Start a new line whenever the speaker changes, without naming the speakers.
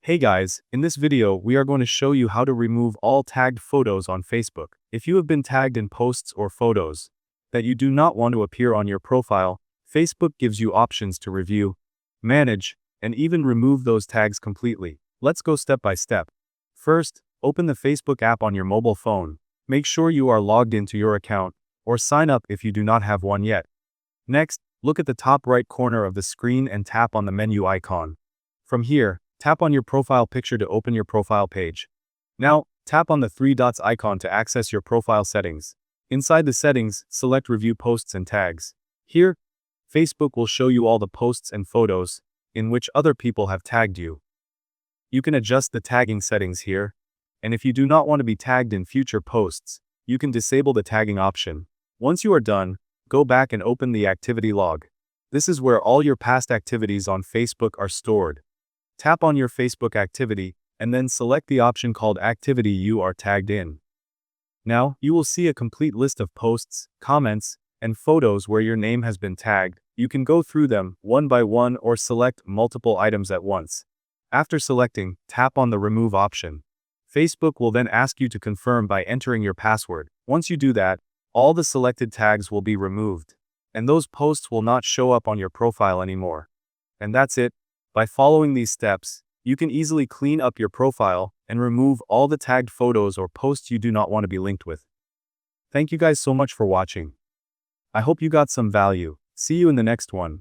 Hey guys, in this video we are going to show you how to remove all tagged photos on Facebook. If you have been tagged in posts or photos that you do not want to appear on your profile, Facebook gives you options to review, manage, and even remove those tags completely. Let's go step by step. First, open the Facebook app on your mobile phone. Make sure you are logged into your account, or sign up if you do not have one yet. Next, look at the top right corner of the screen and tap on the menu icon. From here, tap on your profile picture to open your profile page. Now, tap on the three dots icon to access your profile settings. Inside the settings, select Review Posts and Tags. Here, Facebook will show you all the posts and photos in which other people have tagged you. You can adjust the tagging settings here, and if you do not want to be tagged in future posts, you can disable the tagging option. Once you are done, go back and open the activity log. This is where all your past activities on Facebook are stored. Tap on your Facebook activity, and then select the option called Activity you are tagged in. Now, you will see a complete list of posts, comments, and photos where your name has been tagged. You can go through them one by one or select multiple items at once. After selecting, tap on the Remove option. Facebook will then ask you to confirm by entering your password. Once you do that, all the selected tags will be removed, and those posts will not show up on your profile anymore. And that's it. By following these steps, you can easily clean up your profile and remove all the tagged photos or posts you do not want to be linked with. Thank you guys so much for watching. I hope you got some value. See you in the next one.